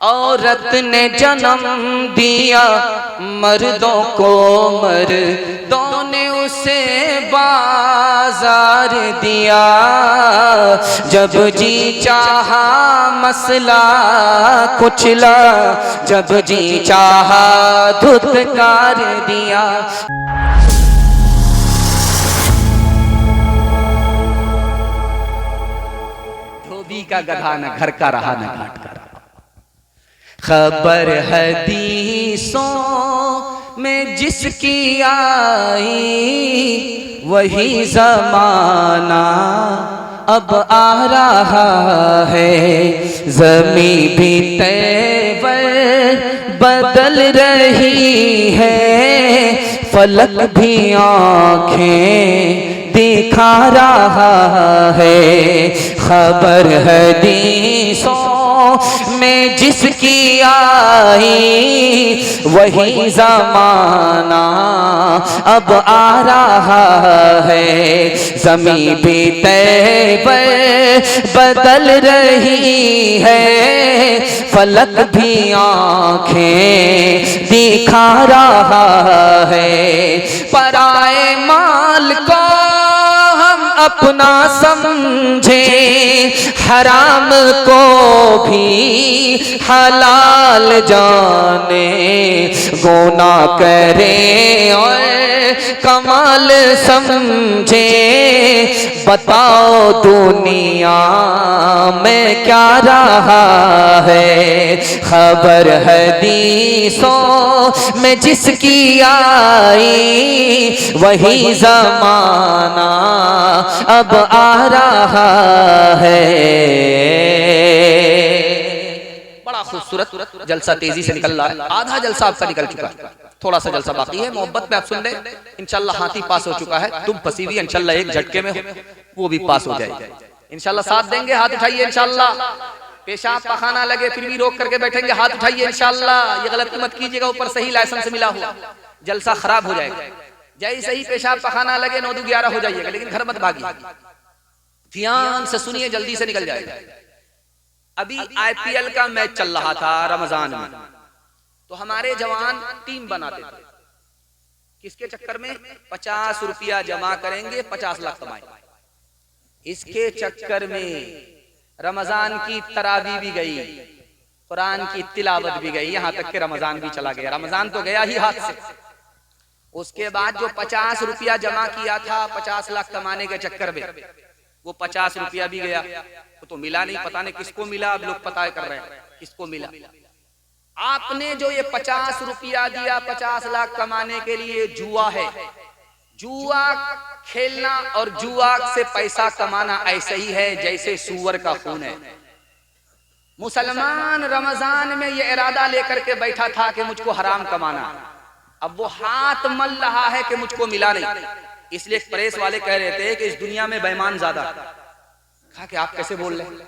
औरत ने जन्म दिया मर्दों को, मर्दों ने उसे बाजार दिया। जब जी चाहा मसला कुचला, जब जी चाहा धुतकार दिया। धोबी का गधा न घर का रहा न घाट का रहा। खबर हदीसों में जिसकी आई, वही जमाना अब आ रहा है। ज़मीं भी तैवर बदल रही है, फलक भी आँखें दिखा रहा है। खबर हदीसों में जिसकी आई, वही जमाना अब आ रहा है। ज़मीं भी तैवर बदल रही है, फलक भी आँखें दिखा रहा है। पराए माल को हम अपना समझे, हराम को भी हलाल जाने। गुनाह करे और कमाल समझे, बताओ दुनिया में क्या रहा है। खबर हदीसों में जिसकी आई, वही जमाना अब आ रहा है। बड़ा खूबसूरत जलसा तेजी से निकल रहा है। आधा जलसा आपका निकल चुका है, थोड़ा सा जलसा बाकी है। मोहब्बत में आप सुन ले, इंशाल्लाह हाथी पास हो चुका है। तुम फंसी हुई इंशाल्लाह एक झटके में वो भी पास हो जाएगी इंशाल्लाह। साथ देंगे, हाथ उठाइए इंशाल्लाह। पेशाब पखाना लगे फिर भी रोक करके बैठेंगे, हाथ उठाइए इंशाल्लाह। ये गलती मत कीजिएगा, ऊपर सही लाइसेंस मिला हुआ, जलसा खराब हो जाएगा। जैसे ही पेशाब पखाना लगे 9-11 हो जाइएगा, लेकिन घर मत भागिए। ध्यान से सुनिए, जल्दी से निकल जाएगा। अभी IPL का मैच चल रहा था रमजान में, तो हमारे जवान टीम बनाते थे। किसके चक्कर में? 50 रुपया जमा करेंगे, 50 लाख कमाएंगे। इसके चक्कर में रमजान की तरावी भी गई, कुरान की तिलावत भी गई, यहाँ तक कि रमजान भी चला गया। रमजान तो गया ही हाथ से। उसके बाद जो 50 रुपया जमा किया था 50 लाख कमाने के चक्कर में, वो 50 रुपया भी गया। वो तो मिला नहीं, पता नहीं किसको मिला। अब लोग पता कर रहे हैं किसको मिला। आपने जो ये 50 रुपया दिया 50 लाख कमाने के लिए, जुआ है। जुआ खेलना और जुआ से पैसा कमाना ऐसे ही है जैसे सूअर का खून है। मुसलमान रमजान में ये इरादा लेकर के बैठा था कि मुझको हराम कमाना, अब वो हाथ मल रहा है कि मुझको मिला नहीं। इसलिए प्रेस वाले कह रहे थे कि इस दुनिया में बेईमान ज्यादा। कहा कि आप कैसे बोल रहे हैं,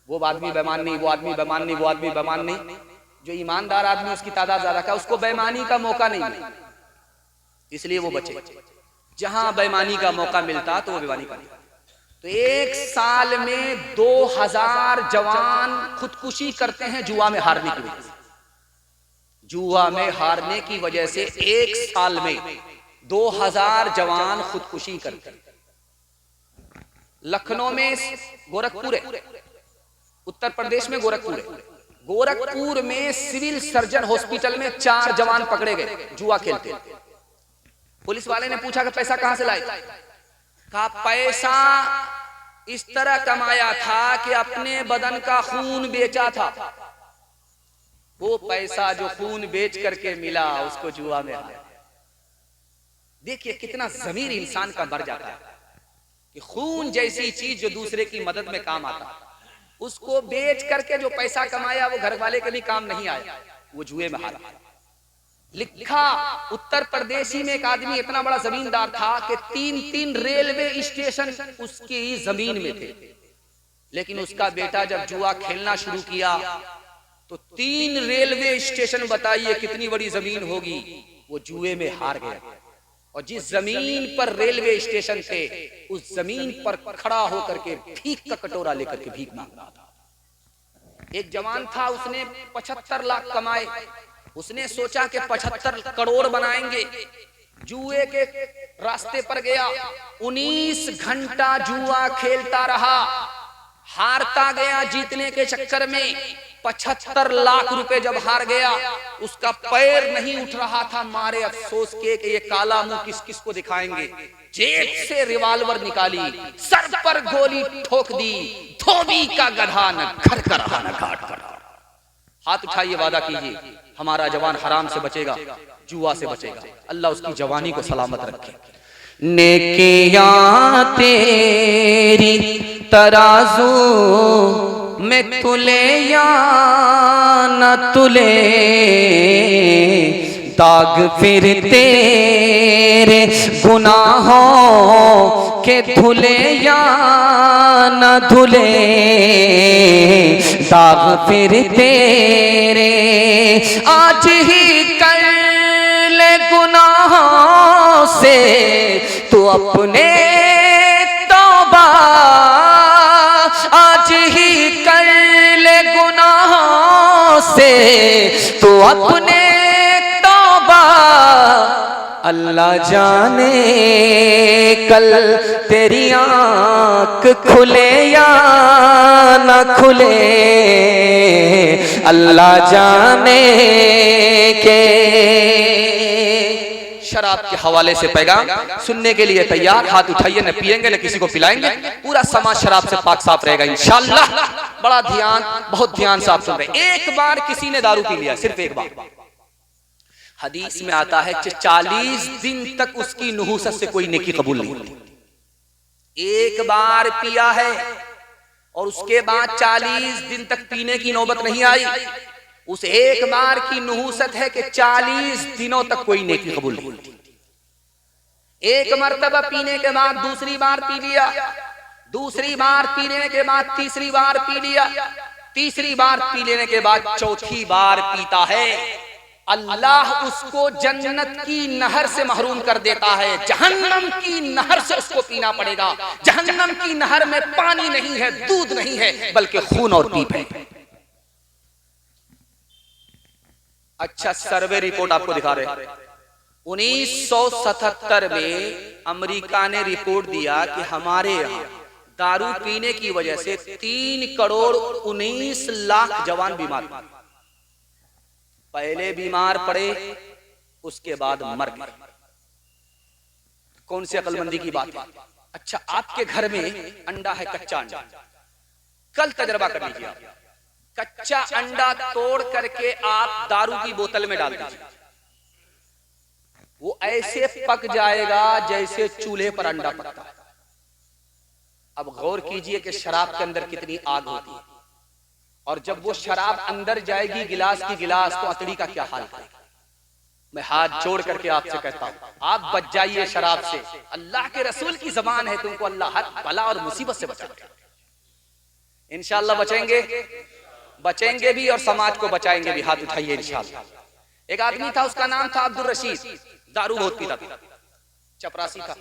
वो आदमी बेईमान नहीं, वो आदमी बेईमान नहीं, वो आदमी बेईमान नहीं। जो ईमानदार आदमी उसकी तादाद ज्यादा का, उसको बेईमानी का मौका नहीं मिला, इसलिए वो बचे। जहां बेईमानी का मौका मिलता तो वो बेईमानी का। तो एक साल में 2000 जवान खुदकुशी करते हैं जुआ में हारने की वजह से। जुआ में हारने की वजह से एक साल में 2000 जवान खुदकुशी करते हैं। लखनऊ में गोरखपुर है, उत्तर प्रदेश में गोरखपुर है। गोरखपुर में सिविल सर्जन हॉस्पिटल में 4 जवान पकड़े गए जुआ खेलते। पुलिस वाले ने पूछा कि पैसा कहां से लाए? कहा पैसा इस तरह कमाया था कि अपने बदन का खून बेचा था। वो पैसा जो खून बेच करके मिला उसको जुआ में हारा। देखिए कितना ज़मीर इंसान का मर जाता है कि खून जैसी चीज जो दूसरे की मदद में काम आता, उसको बेच करके जो पैसा कमाया वो घर वाले के लिए काम नहीं आया, वो जुए में हारा। लिखा उत्तर प्रदेशी में एक आदमी इतना बड़ा जमींदार था कि 3-3 रेलवे स्टेशन उसकी जमीन में थे, लेकिन उसका बेटा जब जुआ खेलना शुरू किया तो 3 रेलवे स्टेशन, बताइए कितनी बड़ी जमीन होगी, वो जुए में हार गया। और जिस जमीन पर रेलवे स्टेशन थे उस जमीन पर खड़ा होकर के भीख का कटोरा लेकर के भीख मांग रहा था। एक जवान था, उसने 75 लाख कमाए। उसने सोचा कि 75 करोड़ बनाएंगे। जुए के रास्ते पर गया, 19 घंटा जुआ खेलता रहा, हारता गया। जीतने के चक्कर में 75 लाख रुपए जब हार गया, उसका पैर नहीं उठ रहा था, मारे अफसोस के कि ये काला मुंह किस किस को दिखाएंगे। जेब से रिवाल्वर निकाली, सर पर गोली ठोक दी। धोबी का गधा न घर का रहा न घाट का। हाथ उठाइए, वादा कीजिए हमारा जवान हराम से बचेगा, जुआ से बचेगा। अल्लाह उसकी जवानी को सलामत रखे। नेकियां तेरी तराजू में तुले या न तुले, दाग फिर तेरे गुनाहों के धुले या न धुले, दाग फिर तेरे आज ही कर ले गुनाहों से तू अपने तौबा, आज ही कर ले गुनाहों से तू अपने तौबा। अल्लाह जाने कल तेरी आँख खुले या न खुले, अल्लाह जाने के। शराब के हवाले से पैगाम सुनने के लिए तैयार? हाथ उठाइए, न पिएंगे न किसी को पिलाएंगे, पूरा समाज शराब से पाक साफ रहेगा इंशाअल्लाह। बड़ा ध्यान, बहुत ध्यान से आप सुन रहे। एक बार किसी ने दारू पी लिया, सिर्फ एक बार। हदीस में आता है कि 40 दिन तक उसकी नुहूसत से कोई नेकी कबूल नहीं होती। एक बार पिया है और उसके बाद 40 दिन तक पीने की नौबत नहीं आई। उस एक बार की नुहूसत है कि 40 दिनों तक कोई नेकी कबूल नहीं होती। एक मर्तबा पीने के बाद दूसरी बार पी लिया, दूसरी बार पीने के बाद तीसरी बार पी लिया, तीसरी बार पी लेने के बाद चौथी बार पीता है, अल्लाह उसको जन्नत की नहर से महरूम कर देता है। जहन्नम की नहर से उसको पीना पड़ेगा। जहन्नम की नहर में पानी नहीं है, दूध नहीं है, बल्कि खून और पीप है। अच्छा, सर्वे रिपोर्ट आपको दिखा रहे। 1977 में अमेरिका ने रिपोर्ट दिया कि हमारे यहाँ दारू पीने की वजह से 3 करोड़ 19 लाख जवान बीमार, पहले बीमार पड़े उसके बाद मर गए। कौन सी अक्लमंदी की बात है? अच्छा, आपके घर में अंडा है, कच्चा अंडा, कल तजर्बा कर लीजिए। कच्चा अंडा तोड़ करके आप दारू की बोतल में डाल दीजिए, वो ऐसे पक जाएगा जैसे चूल्हे पर अंडा पकता है। अब गौर कीजिए कि शराब के अंदर कितनी आग होती है, और जब वो शराब अंदर जाएगी गिलास की गिलास, तो अतड़ी का क्या हाल करेगा। मैं हाथ जोड़ करके आपसे कहता हूं, आप बच जाइए शराब से। अल्लाह के रसूल की जबान है, तुमको अल्लाह हर बला और मुसीबत से बचाएगा। इंशाअल्लाह बचेंगे, बचेंगे भी और समाज को बचाएंगे भी। हाथ उठाइए इंशाअल्लाह। एक आदमी था, उसका नाम था अब्दुल रशीद, दारू बहुत पीता था, चपरासी था।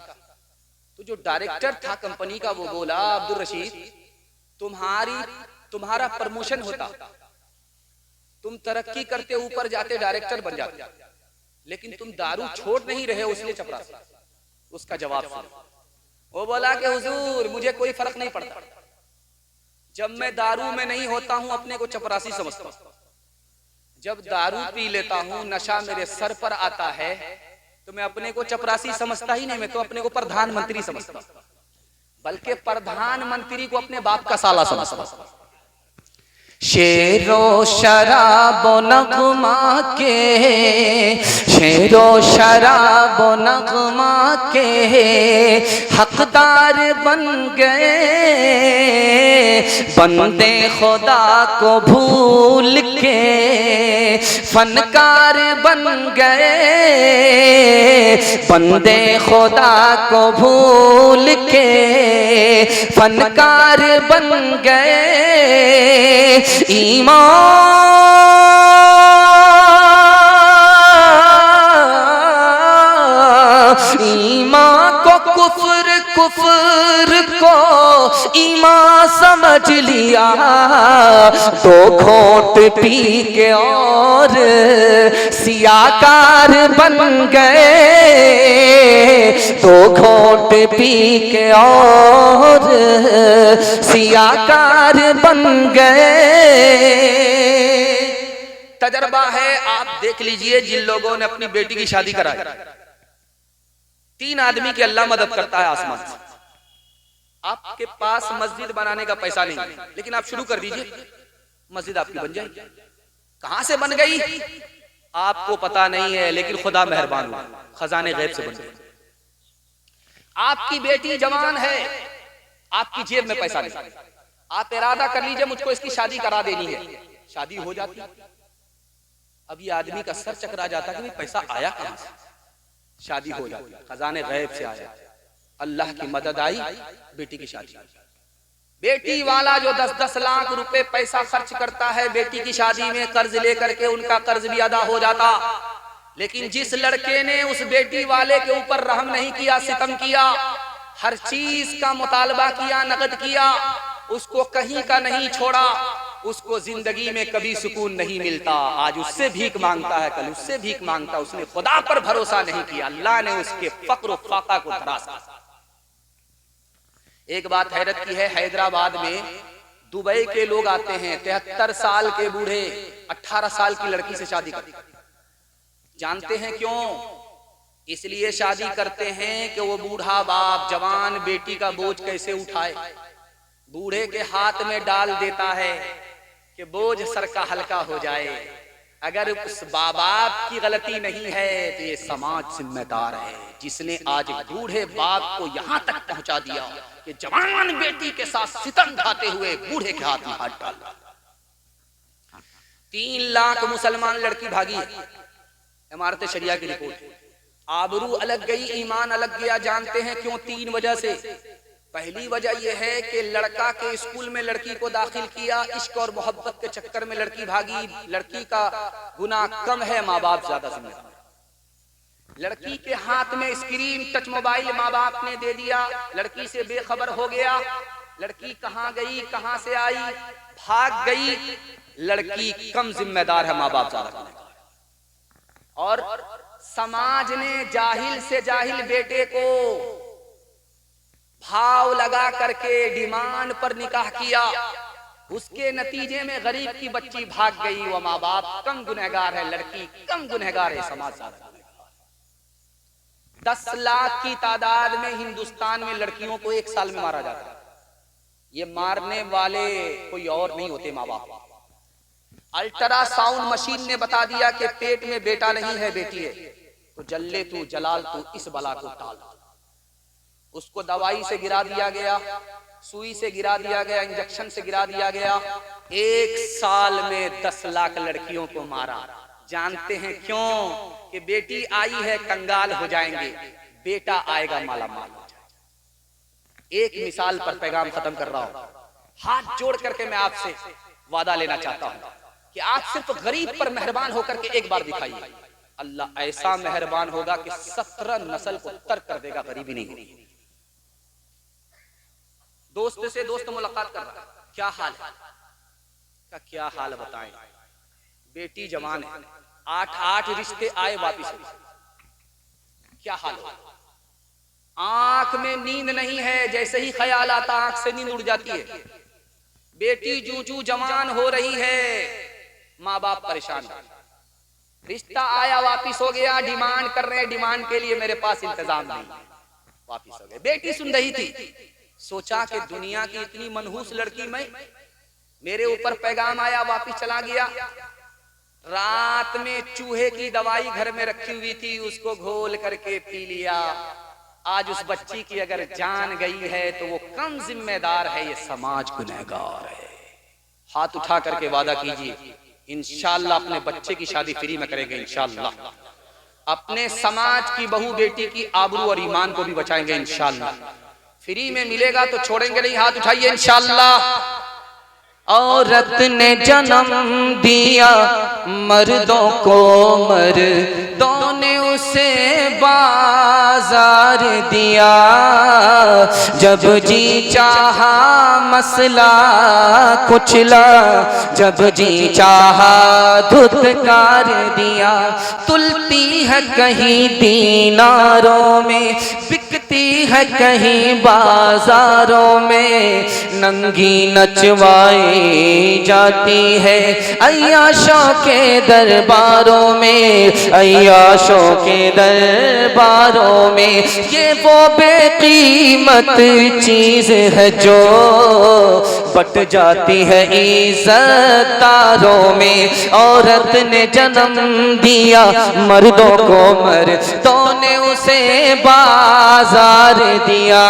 तो जो डायरेक्टर था कंपनी का, वो बोला, अब्दुल रशीद तुम्हारा प्रमोशन होता, तुम तरक्की करते, ऊपर जाते, डायरेक्टर बन जाते, लेकिन तुम दारू छोड़ नहीं रहे हो, इसलिए चपरासी। उसका जवाब सुनो। वो बोला कि हुजूर मुझे कोई फर्क नहीं पड़ता, जब मैं दारू में नहीं होता हूं अपने को चपरासी समझता हूं, जब दारू पी लेता हूं, नशा मेरे सर पर आता है, तो मैं अपने को चपरासी समझता ही नहीं, मैं तो अपने को प्रधानमंत्री समझता हूं, बल्कि प्रधानमंत्री को अपने बाप का साला समझता हूं। शेरो शराबो नगमा के, शेरो शराबो नगमा के हकदार बन गए, बंदे खुदा को भूल के फनकार बन गए, बंदे खुदा को भूल के फनकार बन गए। ईमान को कुफ्र, कुफ्र को ईमान समझ लिया, दो घोंट पी के और सियाकार बन गए, दो घोंट पी के और सियाकार बन गए। तजर्बा है, आप देख लीजिए, जिन लोगों ने अपनी बेटी की शादी कराई, 3 आदमी की अल्लाह मदद करता है आसमान से। आपके पास मस्जिद बनाने का पैसा नहीं है, लेकिन आप शुरू कर दीजिए, मस्जिद आपकी बन जाएगी। कहां से बन गई आपको पता नहीं है, लेकिन खुदा मेहरबान हुआ, खजाने गैब से बन गई। आपकी बेटी जवान है, आपकी जेब में पैसा नहीं, आप इरादा कर लीजिए मुझको इसकी शादी करा देनी है, शादी हो जाती। अब ये आदमी का सर चकरा जाता कि पैसा आया कहां से, शादी हो जाती, खजाने गैब से आया, अल्लाह की मदद आई, बेटी की शादी। बेटी वाला जो 10-10 लाख रुपए पैसा खर्च करता है बेटी की शादी में, कर्ज लेकर के, उनका कर्ज भी अदा हो जाता। लेकिन जिस लड़के ने उस बेटी वाले के ऊपर रहम नहीं किया, सितम किया, हर चीज का मुतालबा किया, नकद किया, उसको कहीं का नहीं छोड़ा, उसको जिंदगी में कभी सुकून नहीं मिलता। आज उससे भीख मांगता है, कल उससे भीख मांगता। उसने खुदा पर भरोसा नहीं किया, अल्लाह ने उसके फक्र फाका को धरासा। एक बात हैरत की है, हैदराबाद में दुबई के लोग आते हैं, 73 साल के बूढ़े 18 साल की लड़की से शादी करते हैं। जानते हैं क्यों? इसलिए शादी करते हैं कि वो बूढ़ा बाप जवान बेटी का बोझ कैसे उठाए। बूढ़े के हाथ में डाल देता है कि बोझ सर का हल्का हो जाए। अगर उस बाप की गलती नहीं है तो ये समाज जिम्मेदार है, जिसने आज बूढ़े बाप को यहां तक पहुंचा दिया कि जवान बेटी के साथ सितम ढाते हुए बूढ़े के हाथ में हाथ डाल दिया। 3 लाख मुसलमान लड़की भागी है, इमारत शरिया की रिपोर्ट। आबरू अलग गई, ईमान अलग गया। जानते हैं क्यों? 3 वजह से। पहली वजह यह है कि लड़का के स्कूल में लड़की को दाखिल किया, इश्क और मोहब्बत के चक्कर में लड़की भागी। लड़की का गुनाह कम है, माँ बाप ज्यादा जिम्मेदार। लड़की के हाथ में स्क्रीन टच मोबाइल माँ बाप ने दे दिया, लड़की से बेखबर हो गया। लड़की कहाँ गई, कहाँ से आई, भाग गई। लड़की कम जिम्मेदार है, माँ बाप ज्यादा। और समाज ने जाहिल से जाहिल बेटे को भाव लगा करके डिमांड पर निकाह किया, उसके नतीजे में गरीब की बच्ची भाग गई। वो माँ बाप कम गुनहगार है, लड़की कम गुनहगार है, समाज ज्यादा। 10 लाख की तादाद में हिंदुस्तान में लड़कियों को 1 साल में मारा जाता है। ये मारने वाले कोई और नहीं होते, माँ बाप। अल्ट्रासाउंड मशीन ने बता दिया कि पेट में बेटा नहीं है, बेटी है, तो जल्ले तू जलाल तू इस बला को टाल। उसको दवाई से गिरा दिया गया, सुई से गिरा दिया गया, इंजेक्शन से गिरा दिया गया। 1 साल में 10 लाख लड़कियों को मारा। जानते हैं क्यों? कि बेटी आई है कंगाल हो जाएंगे, बेटा आएगा माला माल हो जाएगा। एक मिसाल पर पैगाम खत्म कर रहा हूं। हाथ जोड़ करके मैं आपसे वादा लेना चाहता हूं कि आप सिर्फ गरीब पर मेहरबान होकर के एक बार दिखाइए, अल्लाह ऐसा मेहरबान होगा कि 17 नस्ल को तर्क कर देगा, गरीबी नहीं होगी। दोस्त से दोस्त मुलाकात कर रहा, क्या हाल है? क्या हाल बताएं? बेटी जवान है, 8 रिश्ते आए वापिस, क्या हाल है? आंख में नींद नहीं है, जैसे ही ख्याल आता आंख से नींद उड़ जाती है। बेटी जूजू जवान हो रही है, माँ बाप परेशान है। रिश्ता आया वापिस हो गया, डिमांड कर रहे हैं, डिमांड के लिए मेरे पास इंतजाम नहीं, वापिस हो गए। बेटी सुन रही थी, सोचा कि दुनिया की इतनी मनहूस लड़की मैं, मेरे ऊपर पैगाम आया, वापिस चला गया। रात में चूहे की दवाई घर में रखी हुई थी, उसको घोल करके पी लिया। आज उस बच्ची की अगर जान गई है तो वो कम जिम्मेदार है, ये समाज गुनहगार है। हाथ उठा करके वादा कीजिए, इंशाअल्लाह अपने बच्चे की शादी फ्री में करेंगे, इंशाअल्लाह। अपने समाज की बहू बेटी की आबरू और ईमान को भी बचाएंगे, इंशाअल्लाह। फ्री में मिलेगा तो छोड़ेंगे नहीं, हाथ उठाइए इंशाअल्लाह। औरत ने जन्म दिया मर्दों को, मर्दों ने उसे बाजार दिया, जब जी चाहा मसला कुचला, जब जी चाहा धुतकार दिया। तुलती है कहीं दीनारों में, बिकती है कहीं बाजारों में, नंगी नचवाई जाती है अय्याशों के दरबारों में, अय्याशों के दरबारों में। ये वो बेकीमत चीज है जो बट जाती है इज़्ज़तदारों में। औरत ने जन्म दिया मर्दों को, मर्दों ने उसे बाजार दिया।